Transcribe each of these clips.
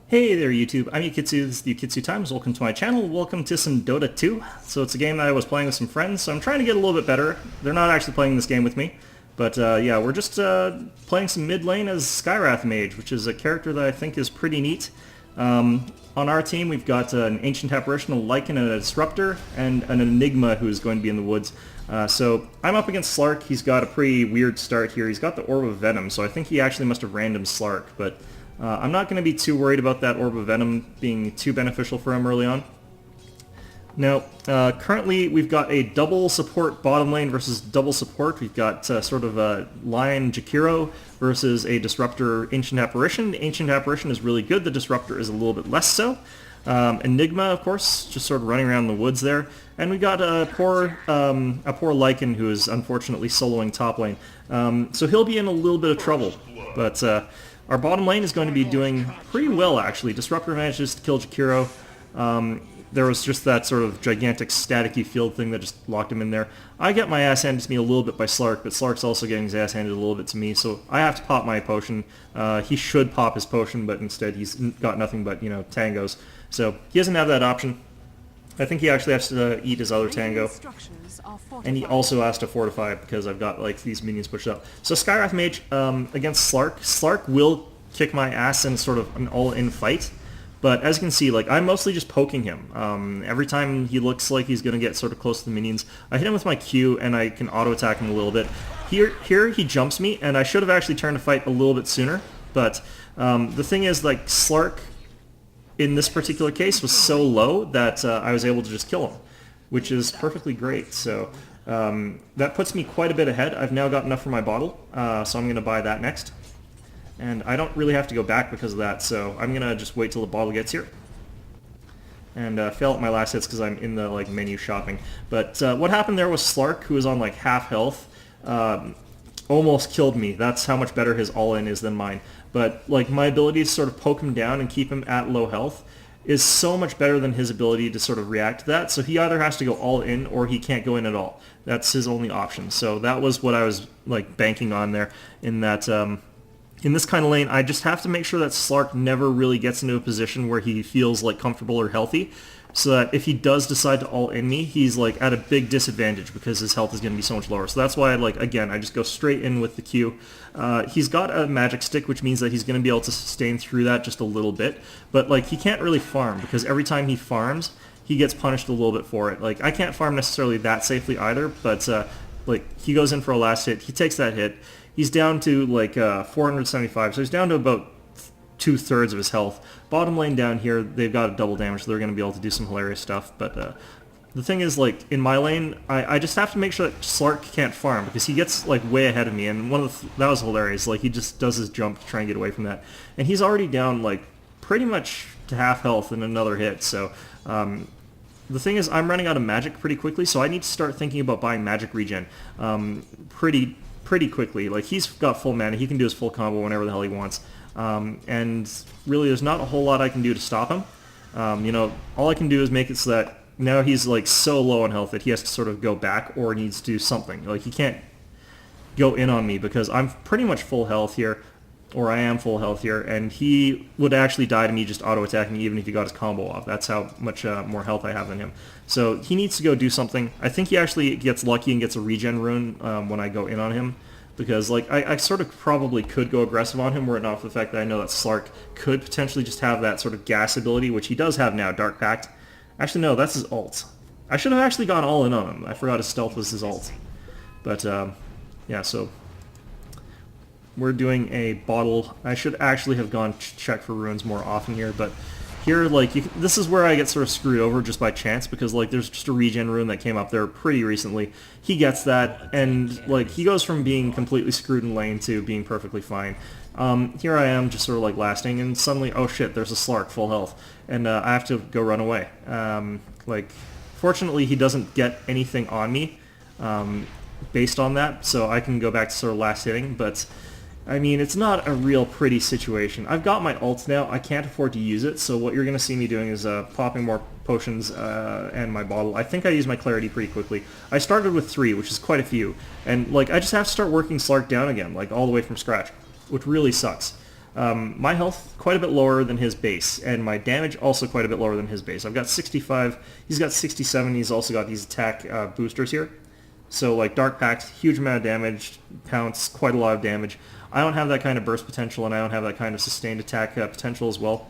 Hey there YouTube, I'm Yukitsu, this is the Yukitsu Times. Welcome to my channel, welcome to some Dota 2. So it's a game that I was playing with some friends, so I'm trying to get a little bit better. They're not actually playing this game with me, but yeah, we're just playing some mid lane as Skywrath mage, which is a character that I think is pretty neat. On our team we've got an Ancient Apparition, a Lycan, and a Disruptor, and an Enigma who's going to be in the woods. So I'm up against Slark. He's got a pretty weird start here. He's got the Orb of Venom, so I think he actually must have random Slark, but I'm not going to be too worried about that Orb of Venom being too beneficial for him early on. Now, currently we've got a double support bottom lane versus double support. We've got sort of a Lion Jakiro versus a Disruptor Ancient Apparition. The Ancient Apparition is really good, the Disruptor is a little bit less so. Enigma, of course, just sort of running around the woods there. And we got a poor Lycan who is unfortunately soloing top lane. So he'll be in a little bit of trouble, but our bottom lane is going to be doing pretty well, actually. Disruptor manages to kill Jakiro. There was just that sort of gigantic staticky field thing that just locked him in there. I get my ass handed to me a little bit by Slark, but Slark's also getting his ass handed a little bit to me, so I have to pop my potion. He should pop his potion, but instead he's got nothing but, you know, tangos. So he doesn't have that option. I think he actually has to eat his other tango. And he also has to fortify because I've got like these minions pushed up. So Skywrath Mage against Slark. Slark will kick my ass in sort of an all-in fight. But as you can see, like I'm mostly just poking him. Every time he looks like he's going to get sort of close to the minions, I hit him with my Q and I can auto-attack him a little bit. Here he jumps me, and I should have actually turned to fight a little bit sooner. But the thing is, like, Slark in this particular case was so low that I was able to just kill him, which is perfectly great. So that puts me quite a bit ahead. I've now got enough for my bottle, so I'm going to buy that next. And I don't really have to go back because of that, so I'm going to just wait till the bottle gets here. And fail at my last hits because I'm in the like menu shopping. But what happened there was Slark, who was on like half health, almost killed me. That's how much better his all-in is than mine. But like my ability to sort of poke him down and keep him at low health is so much better than his ability to sort of react to that. So he either has to go all in or he can't go in at all. That's his only option. So that was what I was like banking on there, in that in this kind of lane, I just have to make sure that Slark never really gets into a position where he feels like comfortable or healthy, so that if he does decide to all-in me, he's like at a big disadvantage because his health is going to be so much lower. So that's why, like, again, I just go straight in with the Q. He's got a magic stick, which means that he's going to be able to sustain through that just a little bit, but like he can't really farm because every time he farms, he gets punished a little bit for it. Like I can't farm necessarily that safely either, but like he goes in for a last hit, he takes that hit. He's down to like 475, so he's down to about 2/3 of his health. Bottom lane down here, they've got a double damage, so they're going to be able to do some hilarious stuff. But the thing is, like in my lane, I just have to make sure that Slark can't farm because he gets like way ahead of me. And that was hilarious. Like he just does his jump to try and get away from that, and he's already down like pretty much to half health in another hit. So the thing is, I'm running out of magic pretty quickly, so I need to start thinking about buying magic regen pretty quickly. Like he's got full mana, he can do his full combo whenever the hell he wants, and really there's not a whole lot I can do to stop him. You know, all I can do is make it so that now he's like so low on health that he has to sort of go back or needs to do something. Like he can't go in on me because I'm pretty much full health here, or I am full health here, and he would actually die to me just auto-attacking even if he got his combo off. That's how much more health I have than him. So he needs to go do something. I think he actually gets lucky and gets a regen rune when I go in on him, because like I sort of probably could go aggressive on him were it not for the fact that I know that Slark could potentially just have that sort of gas ability, which he does have now, Dark Pact. Actually, no, that's his ult. I should have actually gone all in on him. I forgot his stealth was his ult. But yeah, so we're doing a bottle. I should actually have gone check for runes more often here, but here, like, this is where I get sort of screwed over just by chance, because, like, there's just a regen rune that came up there pretty recently. He gets that, and, like, he goes from being completely screwed in lane to being perfectly fine. Here I am just sort of, like, lasting, and suddenly, oh shit, there's a Slark, full health, and I have to go run away. Like, fortunately, he doesn't get anything on me based on that, so I can go back to sort of last hitting, but I mean, it's not a real pretty situation. I've got my ult now, I can't afford to use it, so what you're going to see me doing is popping more potions and my bottle. I think I used my clarity pretty quickly. I started with 3, which is quite a few, and like I just have to start working Slark down again, like all the way from scratch, which really sucks. My health quite a bit lower than his base, and my damage also quite a bit lower than his base. I've got 65, he's got 67, he's also got these attack boosters here. So like Dark Pact, huge amount of damage, Pounce, quite a lot of damage. I don't have that kind of burst potential, and I don't have that kind of sustained attack potential as well.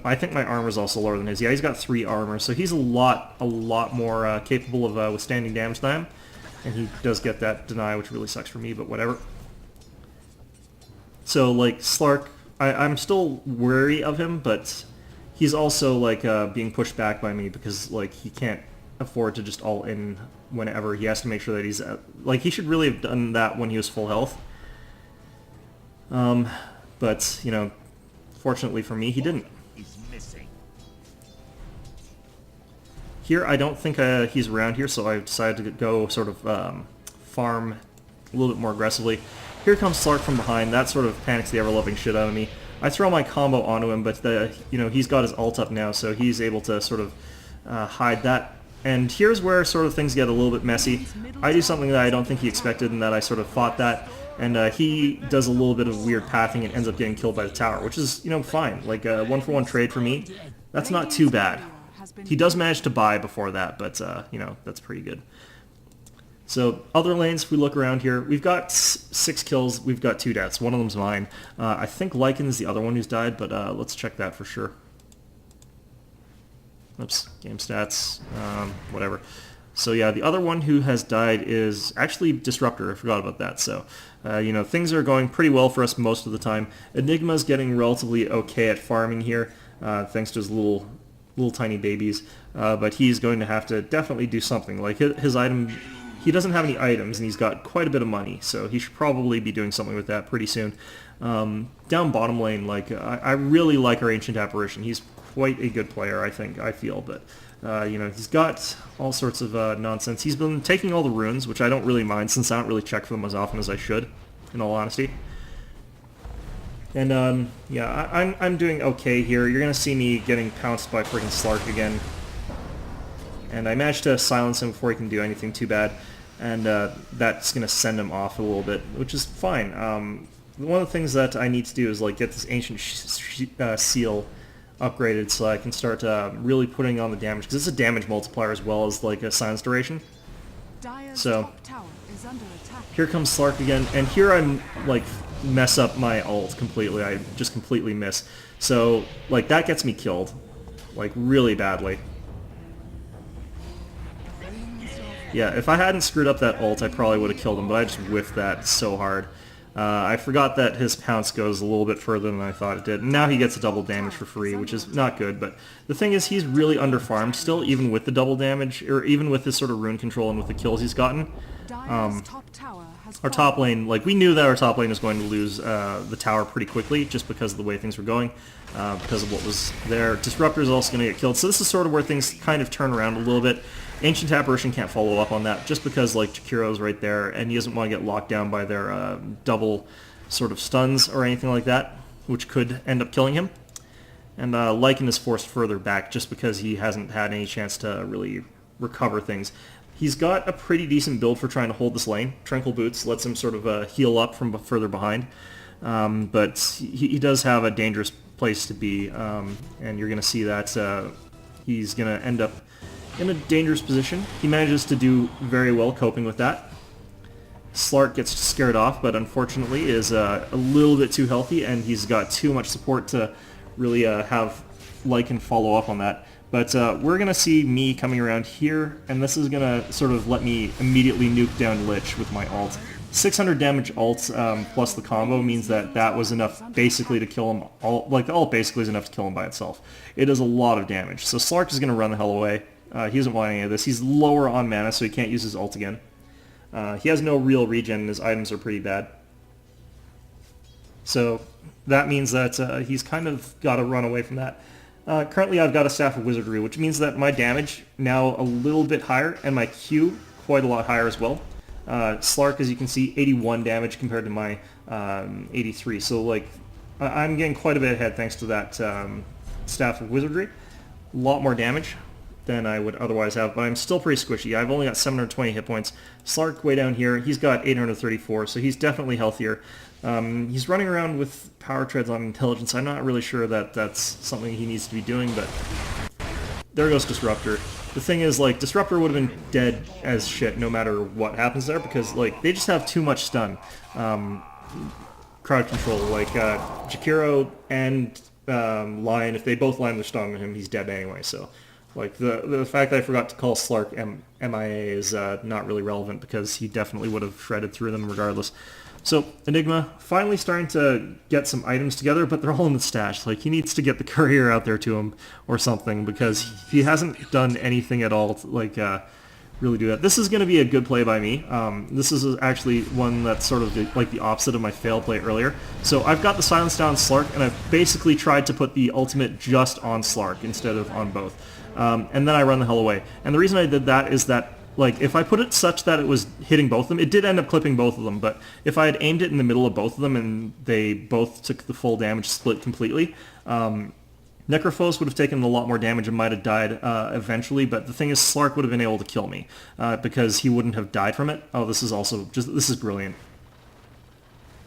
I think my armor is also lower than his. Yeah, he's got 3 armor, so he's a lot more capable of withstanding damage than I am. And he does get that deny, which really sucks for me, but whatever. So like Slark, I'm still wary of him, but he's also like being pushed back by me because like he can't afford to just all in whenever. He has to make sure that he's like, he should really have done that when he was full health. But you know, fortunately for me, he didn't. Here, I don't think he's around here, so I decided to go sort of farm a little bit more aggressively. Here comes Slark from behind. That sort of panics the ever-loving shit out of me. I throw my combo onto him, but you know, he's got his ult up now, so he's able to sort of hide that. And here's where sort of things get a little bit messy. I do something that I don't think he expected, and that I sort of fought that. And he does a little bit of weird pathing and ends up getting killed by the tower, which is, you know, fine. Like a 1-for-1 trade for me. That's not too bad. He does manage to buy before that, but, you know, that's pretty good. So, other lanes, if we look around here, we've got 6 kills, we've got 2 deaths. One of them's mine. I think Lycan is the other one who's died, but let's check that for sure. Oops, game stats, whatever. So yeah, the other one who has died is actually Disruptor. I forgot about that. So, you know, things are going pretty well for us most of the time. Enigma's getting relatively okay at farming here, thanks to his little tiny babies. But he's going to have to definitely do something. Like his item, he doesn't have any items, and he's got quite a bit of money, so he should probably be doing something with that pretty soon. Down bottom lane, like I really like our Ancient Apparition. He's quite a good player, I feel, but you know, he's got all sorts of nonsense. He's been taking all the runes, which I don't really mind since I don't really check for them as often as I should, in all honesty. And yeah, I'm doing okay here. You're gonna see me getting pounced by freaking Slark again, and I managed to silence him before he can do anything too bad, and that's gonna send him off a little bit, which is fine. One of the things that I need to do is like get this Ancient Seal upgraded so I can start really putting on the damage, because it's a damage multiplier as well as like a silence duration. So here comes Slark again, and here I'm like mess up my ult completely. I just completely miss. So like that gets me killed, like really badly. Yeah, if I hadn't screwed up that ult, I probably would have killed him, but I just whiffed that so hard. I forgot that his pounce goes a little bit further than I thought it did. And now he gets a double damage for free, which is not good, but the thing is he's really underfarmed still, even with the double damage, or even with his sort of rune control and with the kills he's gotten. Our top lane, like we knew that our top lane was going to lose the tower pretty quickly, just because of the way things were going, because of what was there. Disruptor is also going to get killed, so this is sort of where things kind of turn around a little bit. Ancient Apparition can't follow up on that, just because like Jakiro's right there, and he doesn't want to get locked down by their double sort of stuns or anything like that, which could end up killing him. And Lycan is forced further back just because he hasn't had any chance to really recover things. He's got a pretty decent build for trying to hold this lane. Tranquil Boots lets him sort of heal up from further behind, but he does have a dangerous place to be, and you're going to see that he's going to end up in a dangerous position. He manages to do very well coping with that. Slark gets scared off, but unfortunately is a little bit too healthy, and he's got too much support to really have Lycan follow up on that. But we're going to see me coming around here, and this is going to sort of let me immediately nuke down Lich with my ult. 600 damage ult plus the combo means that that was enough basically to kill him. Like the ult basically is enough to kill him by itself. It does a lot of damage. So Slark is going to run the hell away. He doesn't want any of this. He's lower on mana, so he can't use his ult again. He has no real regen, and his items are pretty bad. So that means that he's kind of got to run away from that. Currently I've got a Staff of Wizardry, which means that my damage now a little bit higher, and my Q quite a lot higher as well. Slark, as you can see, 81 damage compared to my 83. So like I'm getting quite a bit ahead thanks to that Staff of Wizardry. A lot more damage. than I would otherwise have, but I'm still pretty squishy. I've only got 720 hit points. Slark way down here, he's got 834, so he's definitely healthier. He's running around with power treads on intelligence. I'm not really sure that that's something he needs to be doing, but there goes Disruptor. The thing is, like, Disruptor would have been dead as shit no matter what happens there, because, like, they just have too much stun. Crowd control, like, Jakiro and Lion, if they both land their stun on him, he's dead anyway, so... Like, the fact that I forgot to call Slark MIA is not really relevant, because he definitely would have shredded through them regardless. So, Enigma, finally starting to get some items together, but they're all in the stash. Like, he needs to get the courier out there to him or something, because he hasn't done anything at all to, like, really do that. This is going to be a good play by me. This is actually one that's sort of like the opposite of my failed play earlier. So I've got the silence down Slark, and I've basically tried to put the ultimate just on Slark instead of on both. And then I run the hell away. And the reason I did that is that, like, if I put it such that it was hitting both of them, it did end up clipping both of them, but if I had aimed it in the middle of both of them and they both took the full damage split completely, Necrophos would have taken a lot more damage and might have died eventually, but the thing is, Slark would have been able to kill me because he wouldn't have died from it. Oh, this is also just, this is brilliant.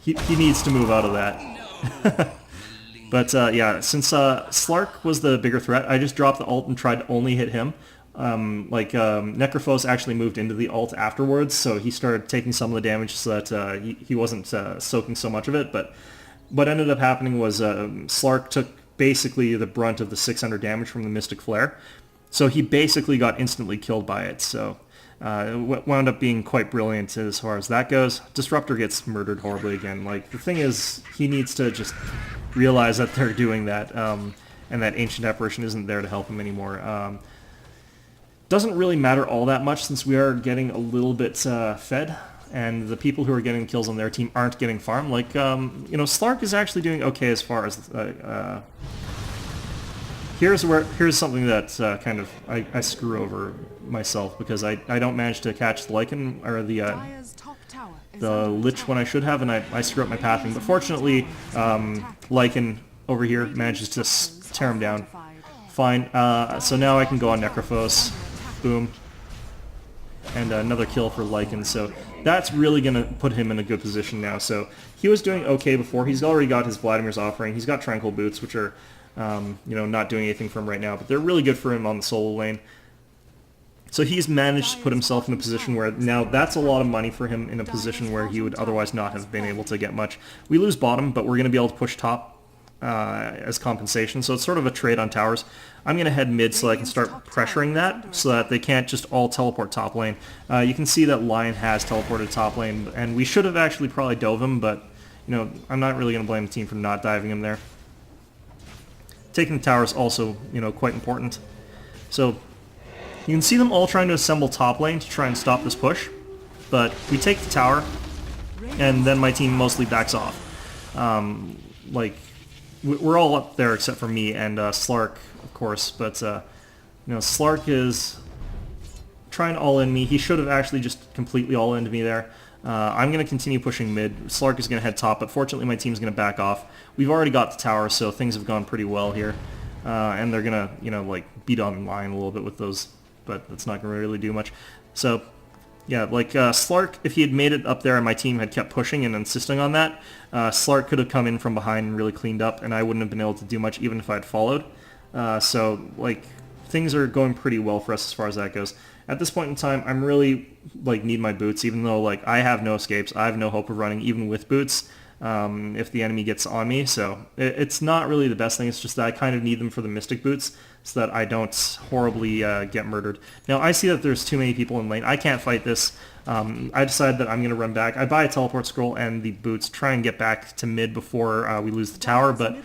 He needs to move out of that. But yeah, since Slark was the bigger threat, I just dropped the ult and tried to only hit him. Necrophos actually moved into the ult afterwards, so he started taking some of the damage so that he wasn't soaking so much of it. But what ended up happening was Slark took basically the brunt of the 600 damage from the Mystic Flare, so he basically got instantly killed by it. So it wound up being quite brilliant as far as that goes. Disruptor gets murdered horribly again. Like, the thing is, he needs to just realize that they're doing that, and that Ancient Apparition isn't there to help him anymore. Doesn't really matter all that much since we are getting a little bit fed, and the people who are getting kills on their team aren't getting farmed. Like, you know, Slark is actually doing okay as far as... Here's something that kind of I screw over myself, because I don't manage to catch the Lycan, or the Lich when I should have, and I screw up my pathing. But fortunately, Lycan over here manages to tear him down. Fine. So now I can go on Necrophos. Boom. And another kill for Lycan. So that's really going to put him in a good position now. So he was doing okay before. He's already got his Vladimir's Offering. He's got Tranquil Boots, which are, you know, not doing anything for him right now, but they're really good for him on the solo lane. So he's managed to put himself in a position where now that's a lot of money for him in a position where he would otherwise not have been able to get much. We lose bottom, but we're going to be able to push top as compensation, so it's sort of a trade on towers. I'm going to head mid so I can start pressuring that so that they can't just all teleport top lane. You can see that Lion has teleported top lane, and we should have actually probably dove him, but you know, I'm not really going to blame the team for not diving him there. Taking the tower is also, you know, quite important. So you can see them all trying to assemble top lane to try and stop this push, but we take the tower, and then my team mostly backs off. Like, we're all up there except for me and Slark, of course, but you know, Slark is trying to all-in me. He should have actually just completely all-inned me there. I'm going to continue pushing mid. Slark is going to head top, but fortunately my team's going to back off. We've already got the tower, so things have gone pretty well here. And they're going to, you know, like, beat on line a little bit with those, but that's not going to really do much. So, yeah, like, Slark, if he had made it up there and my team had kept pushing and insisting on that, Slark could have come in from behind and really cleaned up, and I wouldn't have been able to do much even if I had followed. So, like, things are going pretty well for us as far as that goes. At this point in time, I'm really, like, need my boots, even though, like, I have no escapes. I have no hope of running, even with boots, if the enemy gets on me. So it's not really the best thing. It's just that I kind of need them for the Mystic Boots so that I don't horribly get murdered. Now, I see that there's too many people in lane. I can't fight this. I decided that I'm going to run back. I buy a teleport scroll and the boots, try and get back to mid before we lose the tower, but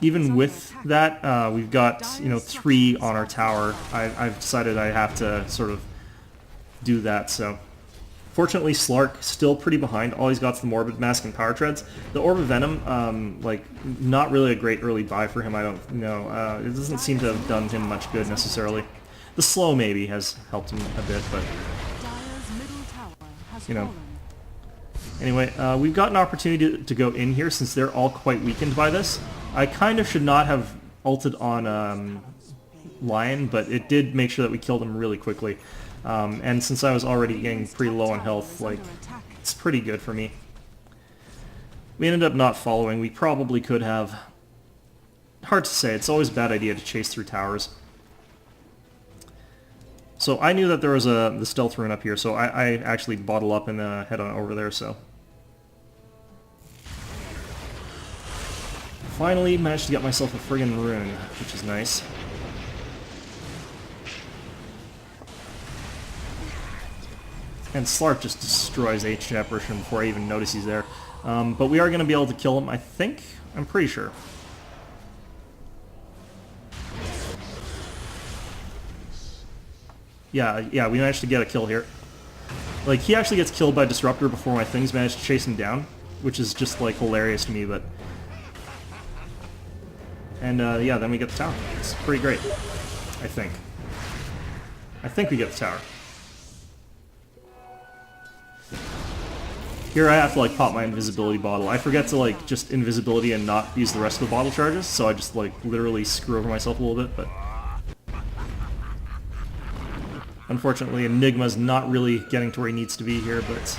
even with that, we've got, you know, 3 on our tower. I've decided I have to sort of do that, so... Fortunately, Slark still pretty behind. All he's got is the Morbid Mask and Power Treads. The Orb of Venom, like, not really a great early buy for him, I don't know. It doesn't seem to have done him much good, necessarily. The slow, maybe, has helped him a bit, but... You know. Anyway, we've got an opportunity to go in here, since they're all quite weakened by this. I kind of should not have ulted on lion, but it did make sure that we killed him really quickly. And since I was already getting pretty low on health, like, it's pretty good for me. We ended up not following. We probably could have. Hard to say. It's always a bad idea to chase through towers. So I knew that there was the stealth rune up here, so I actually bottle up and head on over there, so. Finally managed to get myself a friggin' rune, which is nice. And Slark just destroys Ancient Apparition before I even notice he's there. But we are going to be able to kill him, I think. I'm pretty sure. Yeah, we managed to get a kill here. Like, he actually gets killed by Disruptor before my things manage to chase him down, which is just, like, hilarious to me, but... And, yeah, then we get the tower. It's pretty great, I think. I think we get the tower. Here I have to, like, pop my invisibility bottle. I forget to, like, just invisibility and not use the rest of the bottle charges, so I just, like, literally screw over myself a little bit, but... Unfortunately, Enigma's not really getting to where he needs to be here, but...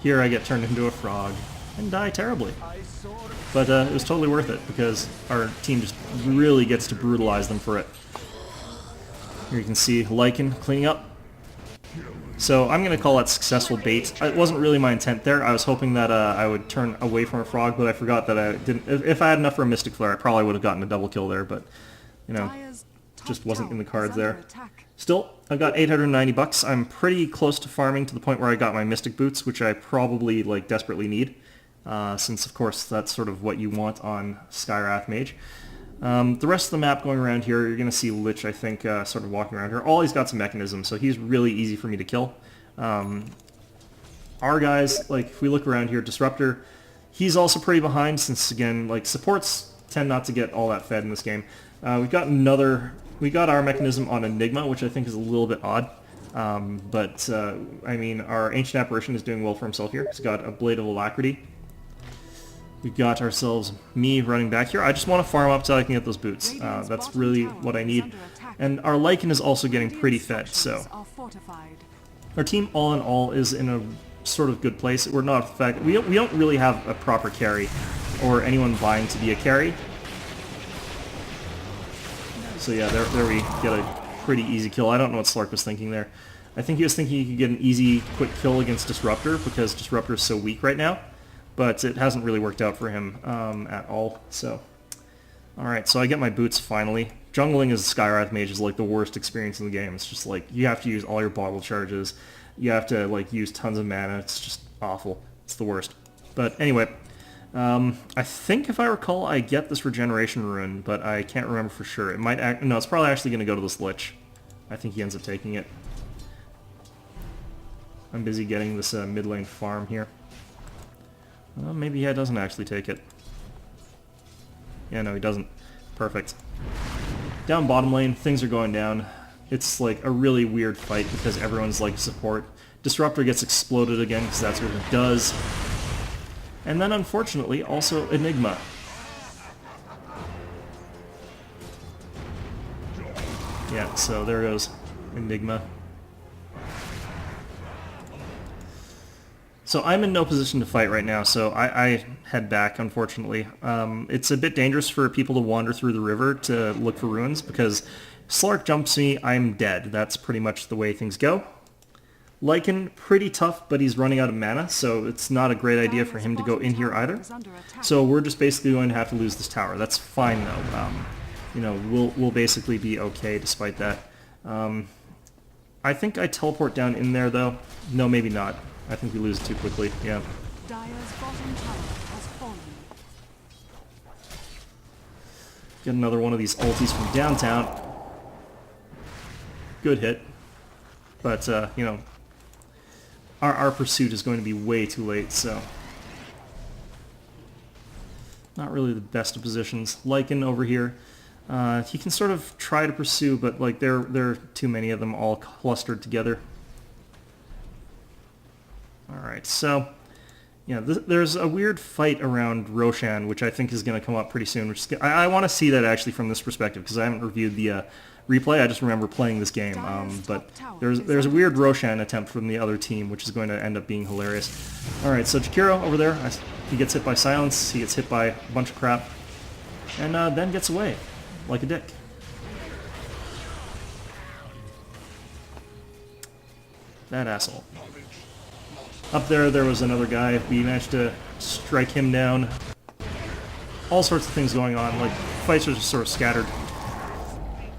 Here I get turned into a frog and die terribly. But it was totally worth it, because our team just really gets to brutalize them for it. Here you can see Lycan cleaning up. So I'm going to call that successful bait. It wasn't really my intent there. I was hoping that I would turn away from a frog, but I forgot that I didn't. If I had enough for a Mystic Flare, I probably would have gotten a double kill there, but, you know, just wasn't in the cards there. Still, I've got 890 bucks. I'm pretty close to farming to the point where I got my Mystic Boots, which I probably, like, desperately need, since, of course, that's sort of what you want on Skywrath Mage. The rest of the map going around here, you're going to see Lich, I think, sort of walking around here. All he's got some mechanisms, so he's really easy for me to kill. Our guys, like, if we look around here, Disruptor, he's also pretty behind since, again, like, supports tend not to get all that fed in this game. We got our mechanism on Enigma, which I think is a little bit odd. But, I mean, our Ancient Apparition is doing well for himself here. He's got a Blade of Alacrity. We've got ourselves me running back here. I just want to farm up so I can get those boots. That's really what I need. And our Lycan is also getting pretty fed, so... Our team, all in all, is in a sort of good place. We're not... We don't really have a proper carry, or anyone vying to be a carry. So yeah, there we get a pretty easy kill. I don't know what Slark was thinking there. I think he was thinking he could get an easy, quick kill against Disruptor, because Disruptor is so weak right now. But it hasn't really worked out for him at all, so... Alright, so I get my boots finally. Jungling as a Skywrath Mage is like the worst experience in the game. It's just like, you have to use all your bottle charges. You have to like use tons of mana. It's just awful. It's the worst. But anyway, I think if I recall I get this regeneration rune, but I can't remember for sure. It might no, it's probably actually going to go to this Lich. I think he ends up taking it. I'm busy getting this mid lane farm here. Maybe he doesn't actually take it. Yeah, no, he doesn't. Perfect. Down bottom lane, things are going down. It's like a really weird fight because everyone's like support. Disruptor gets exploded again because that's what it does. And then unfortunately, also Enigma. Yeah, so there goes Enigma. So I'm in no position to fight right now, so I head back, unfortunately. It's a bit dangerous for people to wander through the river to look for ruins, because Slark jumps me, I'm dead. That's pretty much the way things go. Lycan, pretty tough, but he's running out of mana, so it's not a great idea for him to go in here either. So we're just basically going to have to lose this tower. That's fine, though. You know, we'll basically be okay despite that. I think I teleport down in there, though. No, maybe not. I think we lose too quickly, yeah. Get another one of these ultis from downtown. Good hit. But, you know, our pursuit is going to be way too late, so... Not really the best of positions. Lycan over here. He can sort of try to pursue, but, like, there are too many of them all clustered together. Alright, so Yeah, there's a weird fight around Roshan, which I think is going to come up pretty soon. Which is, I want to see that actually from this perspective, because I haven't reviewed the replay. I just remember playing this game. But there's a weird Roshan attempt from the other team, which is going to end up being hilarious. Alright, so Jakiro over there, he gets hit by silence, he gets hit by a bunch of crap, and then gets away, like a dick. That asshole. Up there was another guy. We managed to strike him down. All sorts of things going on. Like, fights are just sort of scattered.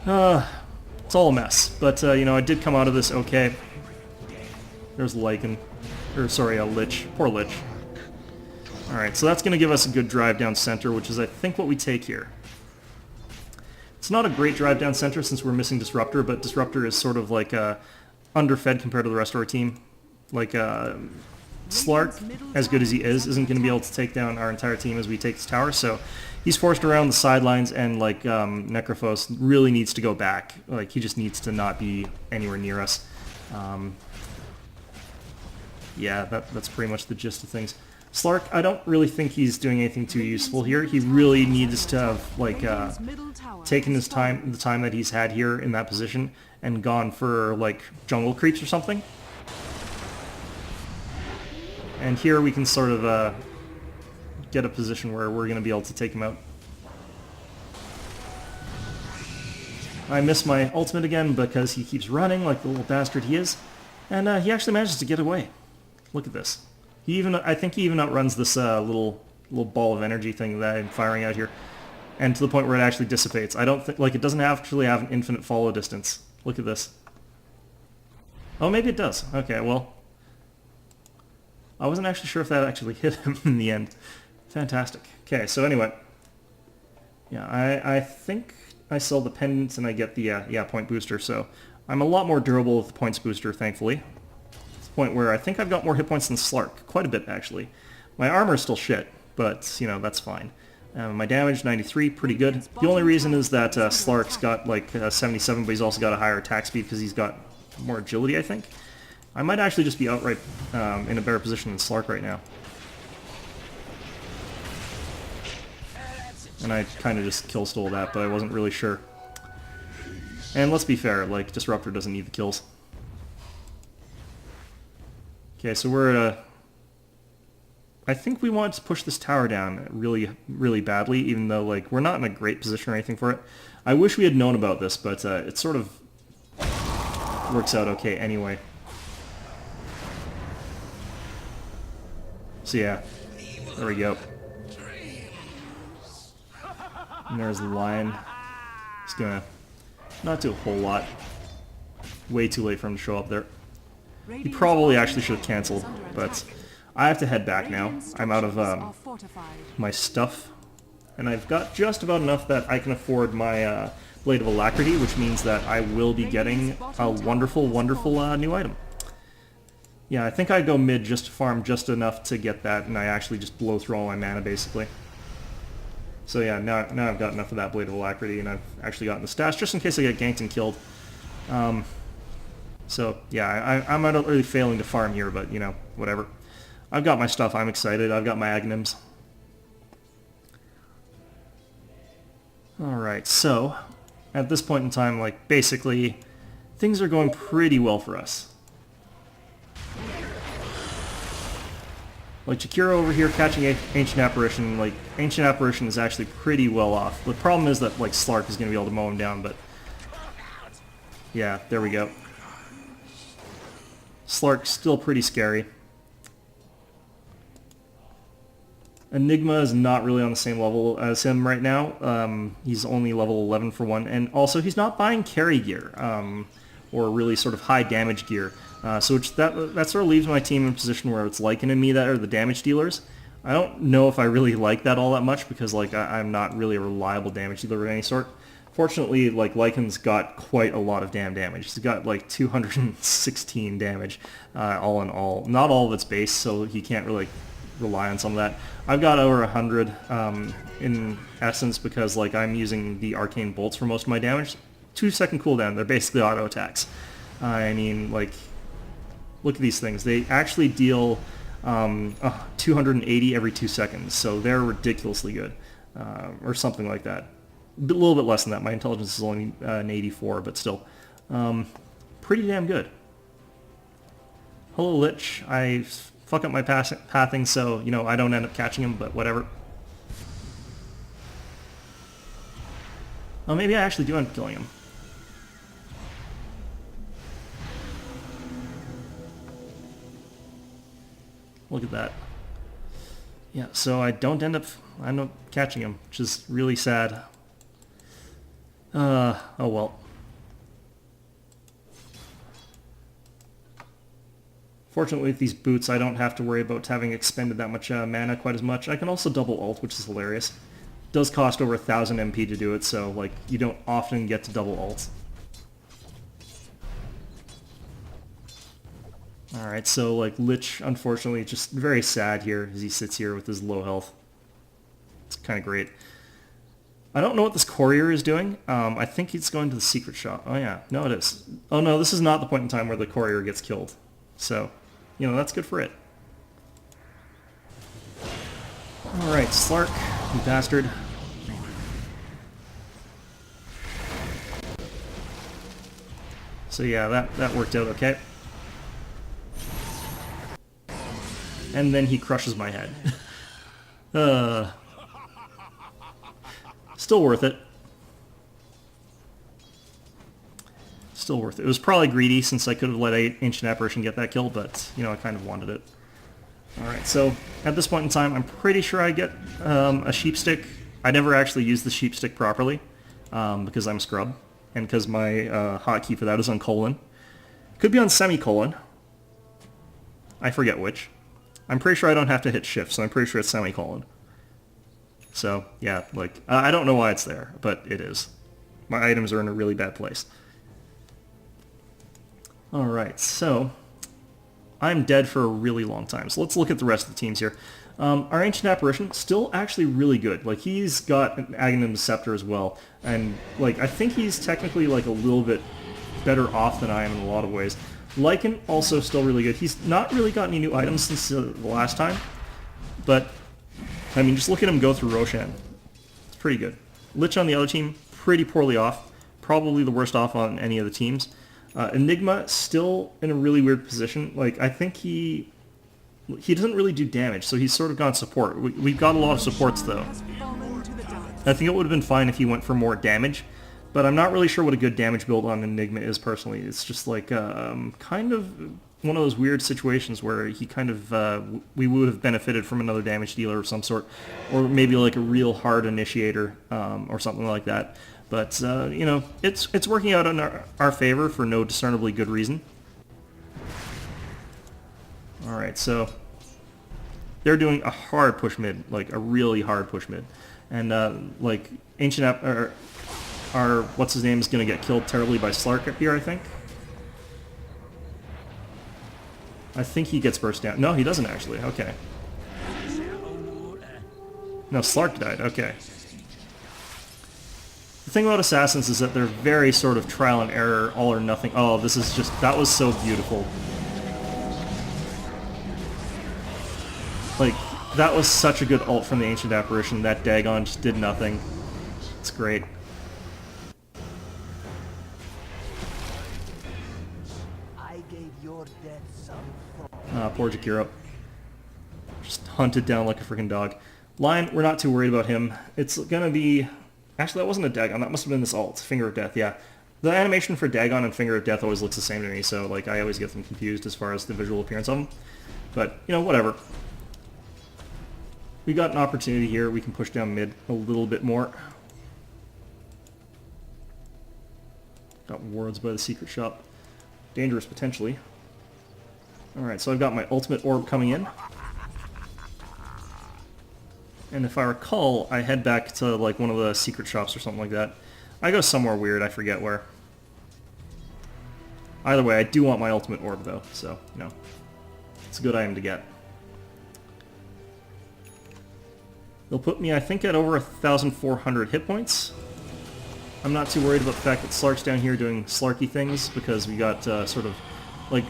It's all a mess. But, you know, I did come out of this okay. There's Lycan. Or, sorry, a Lich. Poor Lich. Alright, so that's going to give us a good drive down center, which is, I think, what we take here. It's not a great drive down center since we're missing Disruptor, but Disruptor is sort of like underfed compared to the rest of our team. Like, Slark, as good as he is, isn't going to be able to take down our entire team as we take this tower, so he's forced around the sidelines, and, like, Necrophos really needs to go back. Like, he just needs to not be anywhere near us. Yeah, that's pretty much the gist of things. Slark, I don't really think he's doing anything too useful here. He really needs to have, like, taken his time, the time that he's had here in that position, and gone for, like, jungle creeps or something. And here we can sort of get a position where we're going to be able to take him out. I miss my ultimate again because he keeps running like the little bastard he is. And he actually manages to get away. Look at this. I think he even outruns this little ball of energy thing that I'm firing out here. And to the point where it actually dissipates. I don't think, like, it doesn't actually have an infinite follow distance. Look at this. Oh, maybe it does. Okay, well, I wasn't actually sure if that actually hit him in the end. Fantastic. Okay, so anyway. Yeah, I think I sell the pendants and I get the point booster, so I'm a lot more durable with the points booster, thankfully. To the point where I think I've got more hit points than Slark. Quite a bit, actually. My armor's still shit, but, you know, that's fine. My damage, 93, pretty good. The only reason is that Slark's got, like, 77, but he's also got a higher attack speed because he's got more agility, I think. I might actually just be outright in a better position than Slark right now. And I kind of just kill-stole that, but I wasn't really sure. And let's be fair, like, Disruptor doesn't need the kills. Okay, so we're at a... I think we want to push this tower down really, really badly, even though, like, we're not in a great position or anything for it. I wish we had known about this, but it sort of works out okay anyway. So yeah, there we go. And there's the lion. He's gonna not do a whole lot. Way too late for him to show up there. He probably actually should have cancelled, but I have to head back now. I'm out of my stuff, and I've got just about enough that I can afford my Blade of Alacrity, which means that I will be getting a wonderful, wonderful new item. Yeah, I think I'd go mid just to farm just enough to get that, and I actually just blow through all my mana, basically. So yeah, now I've got enough of that Blade of Alacrity, and I've actually gotten the stats, just in case I get ganked and killed. So yeah, I'm not really failing to farm here, but, you know, whatever. I've got my stuff, I'm excited, I've got my Aghanims. Alright, so, at this point in time, like, basically, things are going pretty well for us. Like, Jakiro over here catching Ancient Apparition, like, Ancient Apparition is actually pretty well off. The problem is that, like, Slark is going to be able to mow him down, but... yeah, there we go. Slark's still pretty scary. Enigma is not really on the same level as him right now. He's only level 11 for one, and also he's not buying carry gear, or really sort of high damage gear. So that sort of leaves my team in a position where it's Lycan and me that are the damage dealers. I don't know if I really like that all that much because, like, I'm not really a reliable damage dealer of any sort. Fortunately, like, Lycan's got quite a lot of damn damage. He's got, like, 216 damage, all in all. Not all of it's base, so he can't really rely on some of that. I've got over 100 in essence because, like, I'm using the arcane bolts for most of my damage. 2-second cooldown, they're basically auto attacks. I mean, like, look at these things. They actually deal 280 every 2 seconds, so they're ridiculously good, or something like that. A little bit less than that. My intelligence is only an 84, but still, pretty damn good. Hello, Lich. I fuck up my pathing, so, you know, I don't end up catching him, but whatever. Oh, maybe I actually do end up killing him. Look at that. Yeah, so I end up catching him, which is really sad. Oh well. Fortunately with these boots I don't have to worry about having expended that much mana quite as much. I can also double ult, which is hilarious. It does cost over 1000 MP to do it, so like you don't often get to double ult. Alright, so like Lich, unfortunately, just very sad here as he sits here with his low health. It's kind of great. I don't know what this courier is doing. I think he's going to the secret shop. Oh yeah, no it is. Oh no, this is not the point in time where the courier gets killed. So, you know, that's good for it. Alright, Slark, you bastard. So yeah, that worked out okay. And then he crushes my head. Still worth it. Still worth it. It was probably greedy since I could have let Ancient Apparition get that kill, but, you know, I kind of wanted it. Alright, so at this point in time, I'm pretty sure I get a sheep stick. I never actually used the sheep stick properly because I'm scrub, and because my hotkey for that is on colon. Could be on semicolon. I forget which. I'm pretty sure I don't have to hit shift, so I'm pretty sure it's semicolon. So, yeah, like, I don't know why it's there, but it is. My items are in a really bad place. Alright, so I'm dead for a really long time. So let's look at the rest of the teams here. Our Ancient Apparition, still actually really good. Like, he's got an Aghanim Scepter as well. And, like, I think he's technically, like, a little bit better off than I am in a lot of ways. Lycan, also still really good. He's not really got any new items since the last time. But, I mean, just look at him go through Roshan. It's pretty good. Lich on the other team, pretty poorly off. Probably the worst off on any of the teams. Enigma, still in a really weird position. Like, I think he doesn't really do damage, so he's sort of gone support. We've got a lot of supports, though. I think it would have been fine if he went for more damage, but I'm not really sure what a good damage build on Enigma is, personally. It's just like, kind of one of those weird situations where he kind of, we would have benefited from another damage dealer of some sort, or maybe like a real hard initiator, or something like that. But, you know, it's working out in our favor for no discernibly good reason. Alright, so they're doing a hard push mid, like a really hard push mid. And, like, Ancient App, or what's his name, is going to get killed terribly by Slark up here, I think. I think he gets burst down. No, he doesn't actually. Okay. No, Slark died. Okay. The thing about Assassins is that they're very sort of trial and error, all or nothing. Oh, this is just... that was so beautiful. Like, that was such a good ult from the Ancient Apparition. That Dagon just did nothing. It's great. Poor Jakiro. Just hunted down like a freaking dog. Lion, we're not too worried about him. It's gonna be... actually, that wasn't a Dagon. That must have been this ult. Finger of Death, yeah. The animation for Dagon and Finger of Death always looks the same to me, so like I always get them confused as far as the visual appearance of them. But, you know, whatever. We got an opportunity here. We can push down mid a little bit more. Got wards by the secret shop. Dangerous, potentially. Alright, so I've got my ultimate orb coming in. And if I recall, I head back to like one of the secret shops or something like that. I go somewhere weird, I forget where. Either way, I do want my ultimate orb though, so, you know. It's a good item to get. They'll put me, I think, at over 1,400 hit points. I'm not too worried about the fact that Slark's down here doing Slarky things, because we got sort of, like,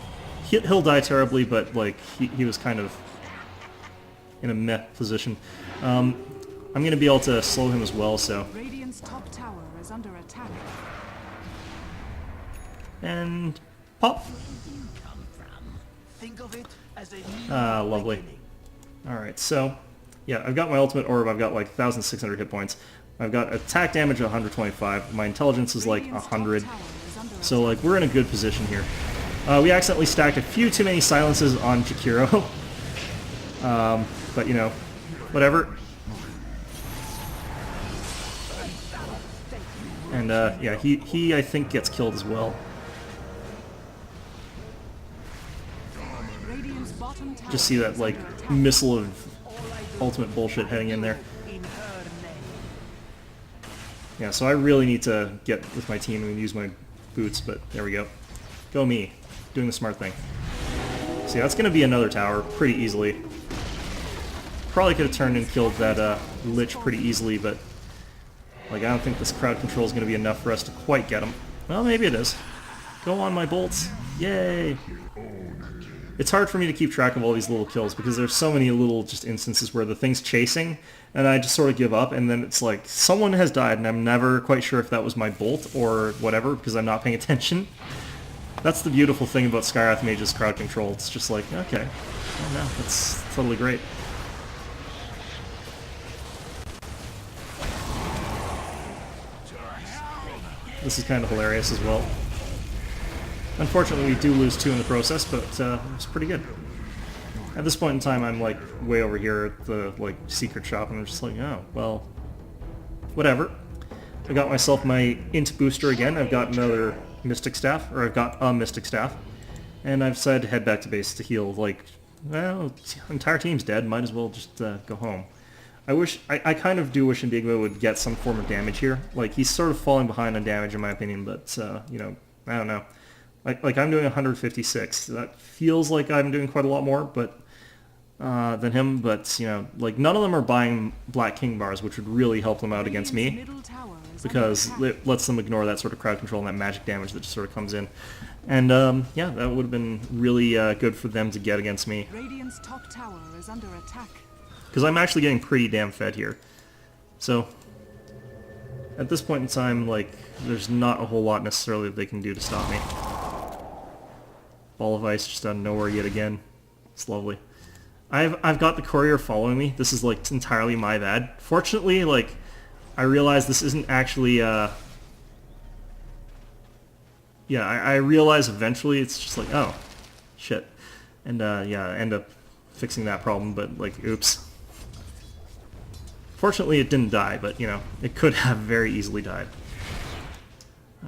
he'll die terribly, but, like, he was kind of in a meh position. I'm going to be able to slow him as well, so... Radiant's top tower is under attack. And... pop! Think of it as a Lovely. Alright, so... yeah, I've got my ultimate orb, I've got like 1,600 hit points. I've got attack damage of 125, my intelligence is like 100. So like, we're in a good position here. We accidentally stacked a few too many silences on Jakiro. But you know, whatever. And yeah, he I think gets killed as well. Just see that like missile of ultimate bullshit heading in there. Yeah, so I really need to get with my team and use my boots, but there we go. Go me. Doing the smart thing. See, that's going to be another tower pretty easily. Probably could have turned and killed that Lich pretty easily, but like I don't think this crowd control is going to be enough for us to quite get him. Well, maybe it is. Go on, my bolts. Yay! It's hard for me to keep track of all these little kills because there's so many little just instances where the thing's chasing and I just sort of give up, and then it's like someone has died and I'm never quite sure if that was my bolt or whatever because I'm not paying attention. That's the beautiful thing about Skywrath Mage's crowd control. It's just like, okay, oh no, that's totally great. This is kind of hilarious as well. Unfortunately, we do lose 2 in the process, but it's pretty good. At this point in time, I'm like way over here at the like secret shop, and I'm just like, oh, well, whatever. I got myself my int booster again. I've got another Mystic Staff, or I've got a Mystic Staff, and I've decided to head back to base to heal. Like, well, the entire team's dead. Might as well just go home. I kind of do wish Indigma would get some form of damage here. Like, he's sort of falling behind on damage in my opinion, but you know, I don't know. Like I'm doing 156. That feels like I'm doing quite a lot more, but than him. But you know, like none of them are buying Black King bars, which would really help them out against me, because it lets them ignore that sort of crowd control and that magic damage that just sort of comes in. And yeah, that would have been really good for them to get against me. Radiant's top tower is under attack. Because I'm actually getting pretty damn fed here. So at this point in time, like there's not a whole lot necessarily that they can do to stop me. Ball of Ice just out of nowhere yet again. It's lovely. I've got the courier following me. This is like entirely my bad. Fortunately, like I realize this isn't actually yeah, I realize eventually it's just like, oh shit. And yeah, I end up fixing that problem, but like oops. Fortunately it didn't die, but you know, it could have very easily died.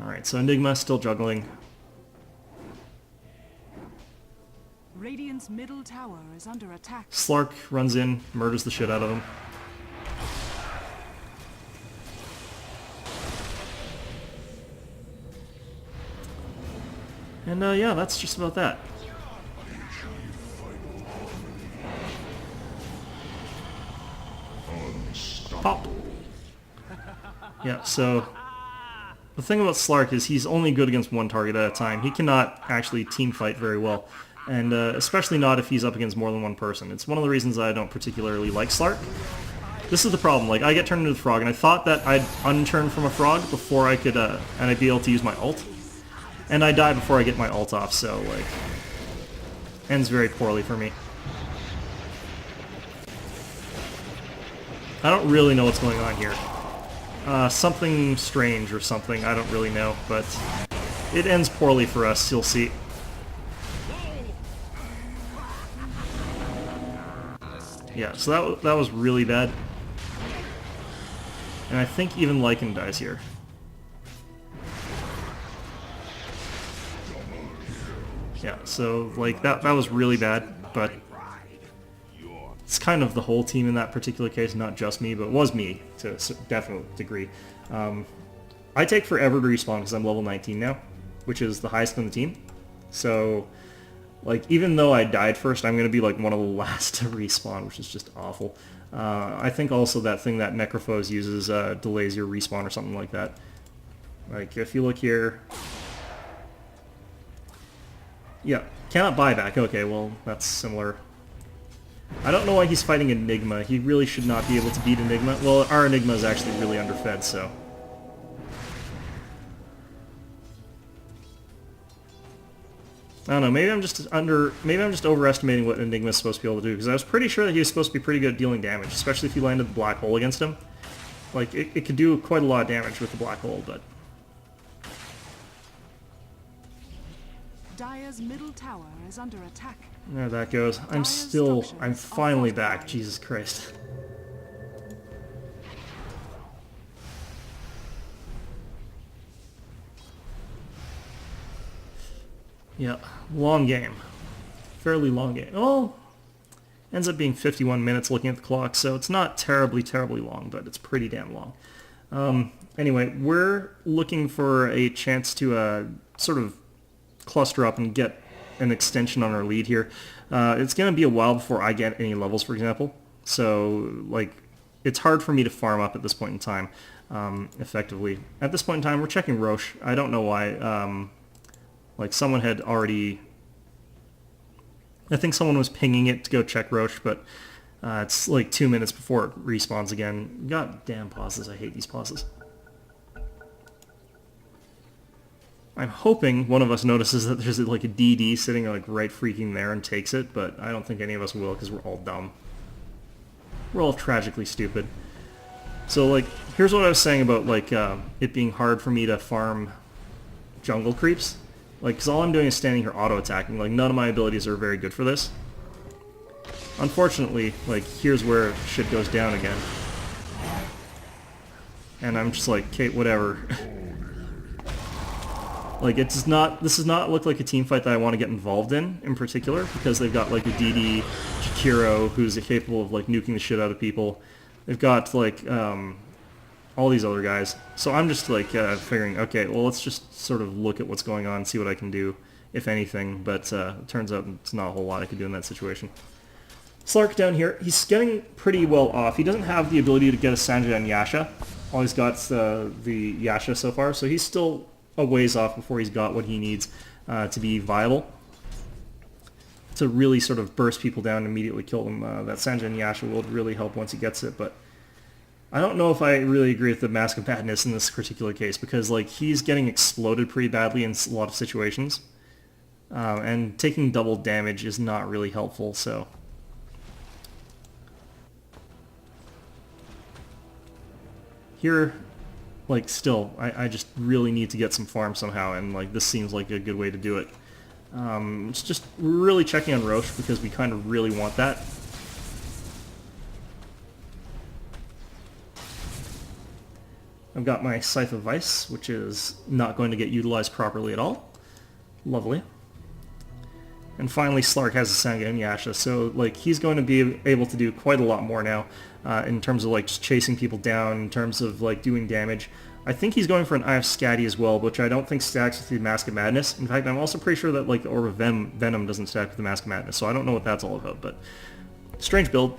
Alright, so Enigma still juggling. Radiant's middle tower is under attack. Slark runs in, murders the shit out of him. And yeah, that's just about that. Pop! Yeah, so the thing about Slark is he's only good against one target at a time. He cannot actually team fight very well. And especially not if he's up against more than one person. It's one of the reasons I don't particularly like Slark. This is the problem, like I get turned into the frog, and I thought that I'd unturn from a frog before I could, and I'd be able to use my ult. And I die before I get my ult off, so like, ends very poorly for me. I don't really know what's going on here. Something strange or something, I don't really know, but it ends poorly for us, you'll see. Yeah, so that was really bad. And I think even Lycan dies here. Yeah, so like that was really bad, but it's kind of the whole team in that particular case, not just me, but it was me to a definite degree. I take forever to respawn because I'm level 19 now, which is the highest on the team. So like, even though I died first, I'm going to be, like, one of the last to respawn, which is just awful. I think also that thing that Necrophos uses delays your respawn or something like that. Like, if you look here... Yeah, cannot buy back. Okay, well, that's similar. I don't know why he's fighting Enigma. He really should not be able to beat Enigma. Well, our Enigma is actually really underfed, so... I don't know, maybe I'm just overestimating what Enigma is supposed to be able to do, because I was pretty sure that he was supposed to be pretty good at dealing damage, especially if you landed the black hole against him. Like, it could do quite a lot of damage with the black hole, but... Dire's middle tower is under attack. There that goes. I'm finally back, Jesus Christ. Yeah, long game. Fairly long game. Oh, ends up being 51 minutes looking at the clock, so it's not terribly long, but it's pretty damn long. Anyway, we're looking for a chance to sort of cluster up and get an extension on our lead here. It's going to be a while before I get any levels, for example. So, like, it's hard for me to farm up at this point in time, effectively. At this point in time, we're checking Roche. I don't know why. Like, someone had already... I think someone was pinging it to go check Roche, but it's like 2 minutes before it respawns again. God damn pauses. I hate these pauses. I'm hoping one of us notices that there's like a DD sitting like right freaking there and takes it, but I don't think any of us will because we're all dumb. We're all tragically stupid. So like, here's what I was saying about like it being hard for me to farm jungle creeps. Like, because all I'm doing is standing here auto-attacking. Like, none of my abilities are very good for this. Unfortunately, like, here's where shit goes down again. And I'm just like, okay, whatever. Like, this does not look like a team fight that I want to get involved in particular, because they've got, like, a DD Chikiro who's capable of, like, nuking the shit out of people. They've got, like, all these other guys. So I'm just, like, figuring, okay, well, let's just sort of look at what's going on, see what I can do, if anything. But it turns out it's not a whole lot I can do in that situation. Slark down here, he's getting pretty well off. He doesn't have the ability to get a Sanjay and Yasha. All he's got's the Yasha so far, so he's still a ways off before he's got what he needs to be viable. To really sort of burst people down and immediately kill them. That Sanjay and Yasha will really help once he gets it, but I don't know if I really agree with the Mask of Madness in this particular case, because like he's getting exploded pretty badly in a lot of situations, and taking double damage is not really helpful, so... Here, like, still, I just really need to get some farm somehow, and like this seems like a good way to do it. It's just really checking on Roche, because we kind of really want that. I've got my Scythe of Vice, which is not going to get utilized properly at all. Lovely. And finally, Slark has a Sanjay and Yasha, so like he's going to be able to do quite a lot more now in terms of like just chasing people down, in terms of like doing damage. I think he's going for an Eye of Scatty as well, which I don't think stacks with the Mask of Madness. In fact, I'm also pretty sure that like the Orb of Venom doesn't stack with the Mask of Madness, so I don't know what that's all about. But strange build.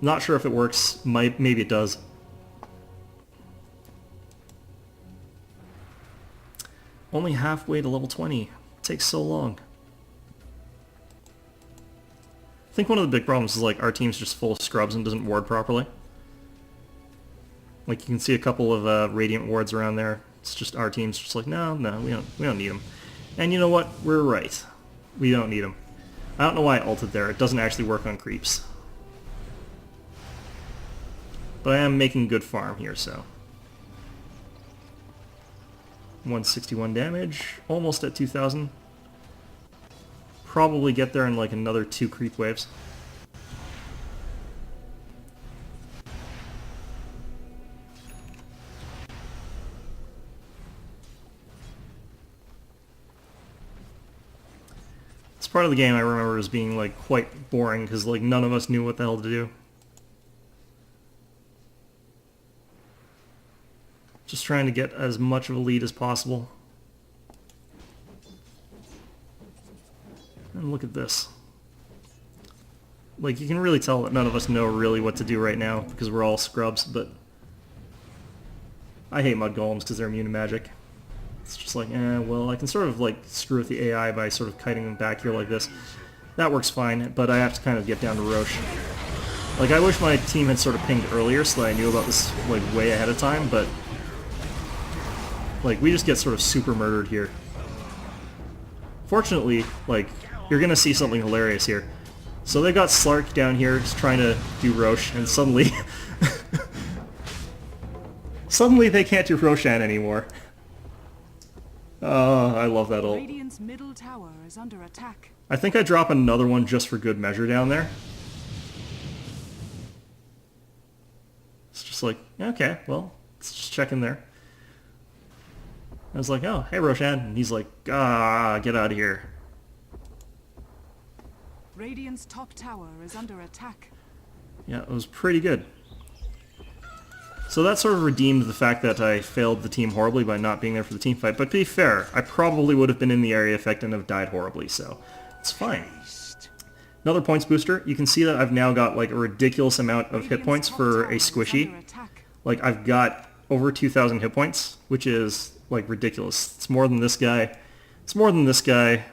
Not sure if it works. Maybe it does. Only halfway to level 20. It takes so long. I think one of the big problems is like our team's just full of scrubs and doesn't ward properly. Like you can see a couple of radiant wards around there. It's just our team's just like, no, we don't need them. And you know what? We're right. We don't need them. I don't know why I ulted there. It doesn't actually work on creeps. But I am making good farm here, so. 161 damage, almost at 2,000. Probably get there in like another 2 creep waves. This part of the game I remember as being like quite boring because like none of us knew what the hell to do. Just trying to get as much of a lead as possible. And look at this. Like, you can really tell that none of us know really what to do right now, because we're all scrubs, but... I hate mud golems because they're immune to magic. It's just like, well, I can sort of, like, screw with the AI by sort of kiting them back here like this. That works fine, but I have to kind of get down to Roche. Like, I wish my team had sort of pinged earlier so that I knew about this, like, way ahead of time, but... like, we just get sort of super murdered here. Fortunately, like, you're gonna see something hilarious here. So they've got Slark down here just trying to do Roche, and suddenly... suddenly they can't do Roshan anymore. Oh, I love that ult. Radiant's middle tower is under attack. I think I drop another one just for good measure down there. It's just like, okay, well, let's just check in there. I was like, oh, hey Roshan, and he's like, ah, get out of here. Radiant's top tower is under attack. Yeah, it was pretty good. So that sort of redeemed the fact that I failed the team horribly by not being there for the team fight. But to be fair, I probably would have been in the area effect and have died horribly, so it's fine. Another points booster. You can see that I've now got like a ridiculous amount of hit points for a squishy. Like I've got over 2,000 hit points, which is like ridiculous. It's more than this guy. It's more than this guy.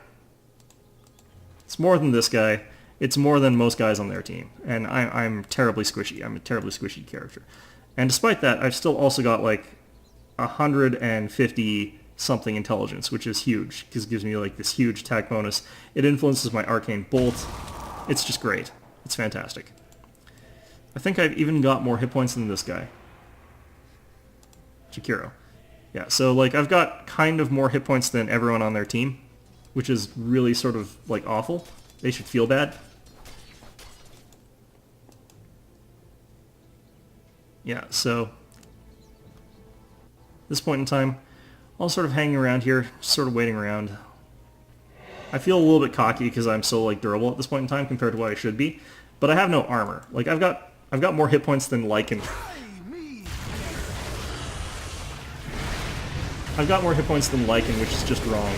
It's more than this guy. It's more than most guys on their team. And I'm terribly squishy. I'm a terribly squishy character. And despite that, I've still also got like 150 something intelligence, which is huge, because it gives me like this huge attack bonus. It influences my arcane bolt. It's just great. It's fantastic. I think I've even got more hit points than this guy. Jakiro. Yeah, so like I've got kind of more hit points than everyone on their team, which is really sort of like awful. They should feel bad. Yeah, so at this point in time, I'll sort of hanging around here, sort of waiting around. I feel a little bit cocky because I'm so like durable at this point in time compared to what I should be, but I have no armor. Like I've got more hit points than Lycan. I've got more hit points than Lycan, which is just wrong.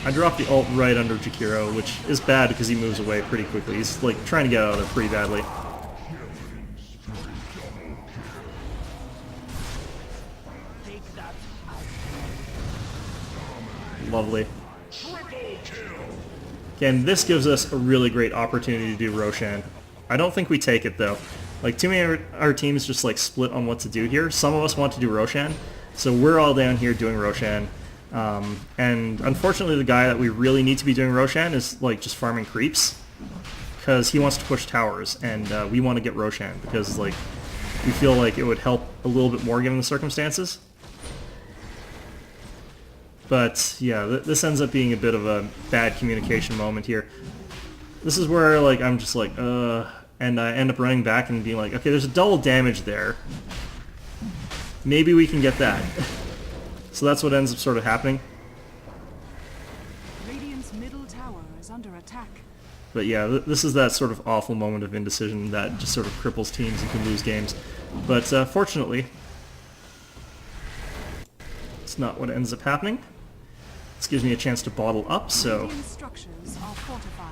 I dropped the ult right under Jakiro, which is bad because he moves away pretty quickly. He's like trying to get out of there pretty badly. Lovely. Again, this gives us a really great opportunity to do Roshan. I don't think we take it though. Like too many of our teams just like split on what to do here. Some of us want to do Roshan, so we're all down here doing Roshan. And unfortunately the guy that we really need to be doing Roshan is like just farming creeps, because he wants to push towers, and we want to get Roshan because like we feel like it would help a little bit more given the circumstances. But yeah, this ends up being a bit of a bad communication moment here. This is where like I'm just like, and I end up running back and being like, okay, there's a double damage there. Maybe we can get that. So that's what ends up sort of happening. Radiant's middle tower is under attack. But yeah, this is that sort of awful moment of indecision that just sort of cripples teams and can lose games. But fortunately, it's not what ends up happening. This gives me a chance to bottle up, so... Radiant structures are fortified.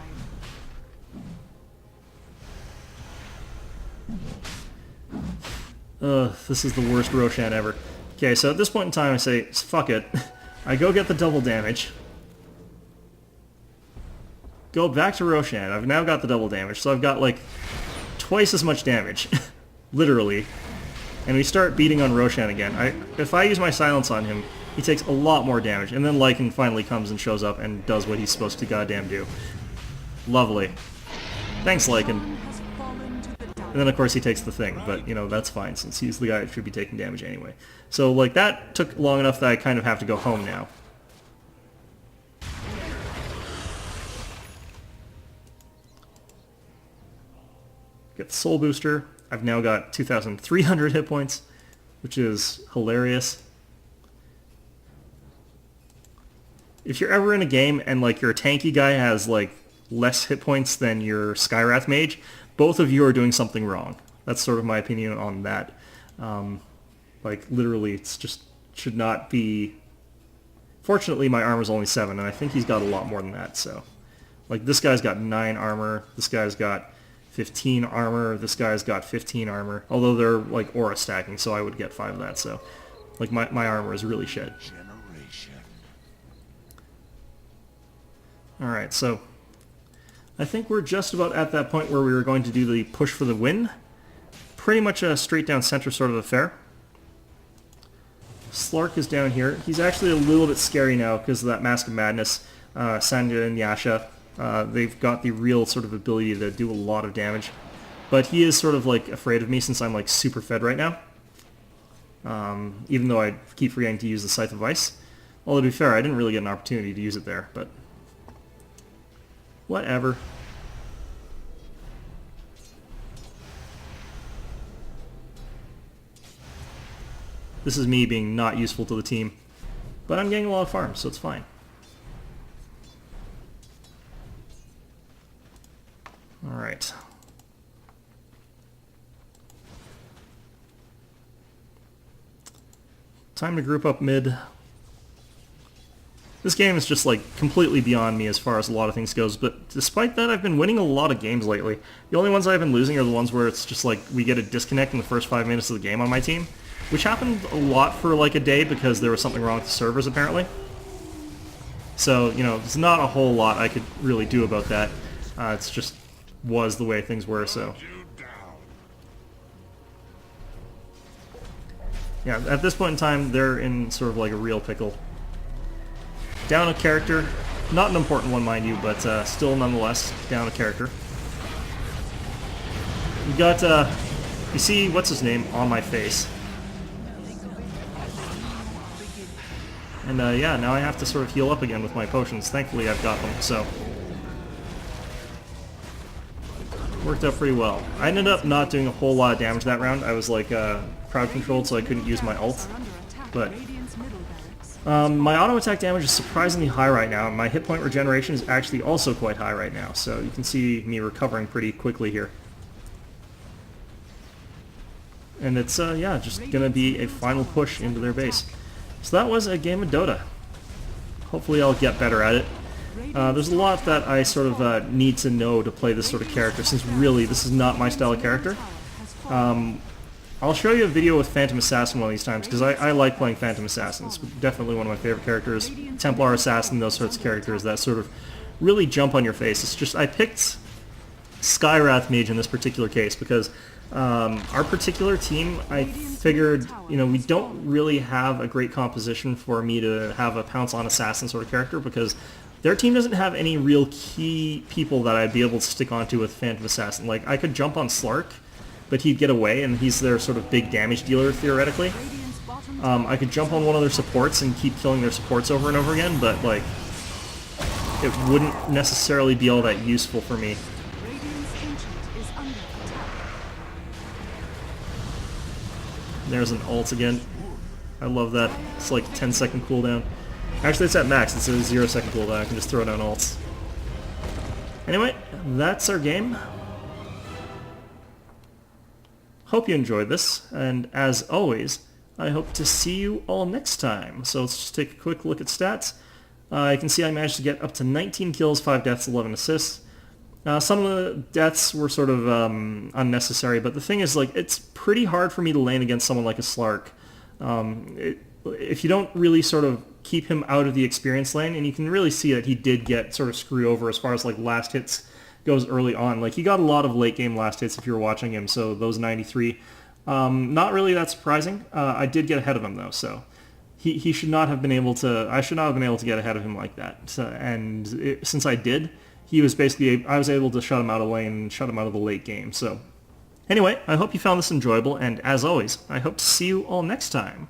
This is the worst Roshan ever. Okay, so at this point in time I say, fuck it. I go get the double damage. Go back to Roshan. I've now got the double damage, so I've got like twice as much damage. Literally. And we start beating on Roshan again. If I use my silence on him, he takes a lot more damage, and then Lycan finally comes and shows up and does what he's supposed to goddamn do. Lovely. Thanks, Lycan. And then of course he takes the thing, but you know, that's fine since he's the guy that should be taking damage anyway. So like that took long enough that I kind of have to go home now. Get the soul booster. I've now got 2,300 hit points, which is hilarious. If you're ever in a game and like your tanky guy has like less hit points than your Skywrath mage, both of you are doing something wrong. That's sort of my opinion on that. Like literally, it's just should not be. Fortunately, my armor's only 7, and I think he's got a lot more than that. So, like this guy's got 9 armor. This guy's got 15 armor. This guy's got 15 armor. Although they're like aura stacking, so I would get 5 of that. So, like my armor is really shit. Alright, so I think we're just about at that point where we were going to do the push for the win. Pretty much a straight down center sort of affair. Slark is down here. He's actually a little bit scary now because of that Mask of Madness. Sanja and Yasha, they've got the real sort of ability to do a lot of damage. But he is sort of like afraid of me since I'm like super fed right now. Even though I keep forgetting to use the Scythe of Ice. Although to be fair, I didn't really get an opportunity to use it there, but whatever. This is me being not useful to the team. But I'm getting a lot of farms, so it's fine. Alright. Time to group up mid. This game is just like completely beyond me as far as a lot of things goes, but despite that I've been winning a lot of games lately. The only ones I've been losing are the ones where it's just like we get a disconnect in the first 5 minutes of the game on my team. Which happened a lot for like a day because there was something wrong with the servers apparently. So, you know, there's not a whole lot I could really do about that. It's just was the way things were, so. Yeah, at this point in time, they're in sort of like a real pickle. Down a character. Not an important one, mind you, but still nonetheless, down a character. We got, you see, what's his name, on my face. And yeah, now I have to sort of heal up again with my potions. Thankfully I've got them, so. Worked out pretty well. I ended up not doing a whole lot of damage that round. I was like crowd controlled, so I couldn't use my ult. But my auto attack damage is surprisingly high right now, and my hit point regeneration is actually also quite high right now. So you can see me recovering pretty quickly here. And it's, yeah, just going to be a final push into their base. So that was a game of Dota. Hopefully I'll get better at it. There's a lot that I sort of need to know to play this sort of character, since really this is not my style of character. I'll show you a video with Phantom Assassin one of these times, because I like playing Phantom Assassin. It's definitely one of my favorite characters. Templar Assassin, those sorts of characters that sort of really jump on your face. It's just, I picked Skywrath mage in this particular case, because our particular team, I figured, you know, we don't really have a great composition for me to have a pounce on assassin sort of character, because their team doesn't have any real key people that I'd be able to stick onto with Phantom Assassin. Like, I could jump on Slark, but he'd get away, and he's their sort of big damage dealer, theoretically. I could jump on one of their supports and keep killing their supports over and over again, but, like, it wouldn't necessarily be all that useful for me. There's an ult again. I love that. It's like a 10-second cooldown. Actually, it's at max. It's a 0-second cooldown. I can just throw down ults. Anyway, that's our game. Hope you enjoyed this, and as always, I hope to see you all next time. So let's just take a quick look at stats. You can see I managed to get up to 19 kills, 5 deaths, 11 assists. Some of the deaths were sort of unnecessary, but the thing is, like, it's pretty hard for me to lane against someone like a Slark. If you don't really sort of keep him out of the experience lane, and you can really see that he did get sort of screwed over as far as like last hits goes early on. Like, he got a lot of late game last hits if you were watching him, so those 93. Not really that surprising. I did get ahead of him though, so he should not have been able to, I should not have been able to get ahead of him like that. So, and since I did, he was basically, I was able to shut him out of lane and shut him out of the late game. So anyway, I hope you found this enjoyable, and as always, I hope to see you all next time.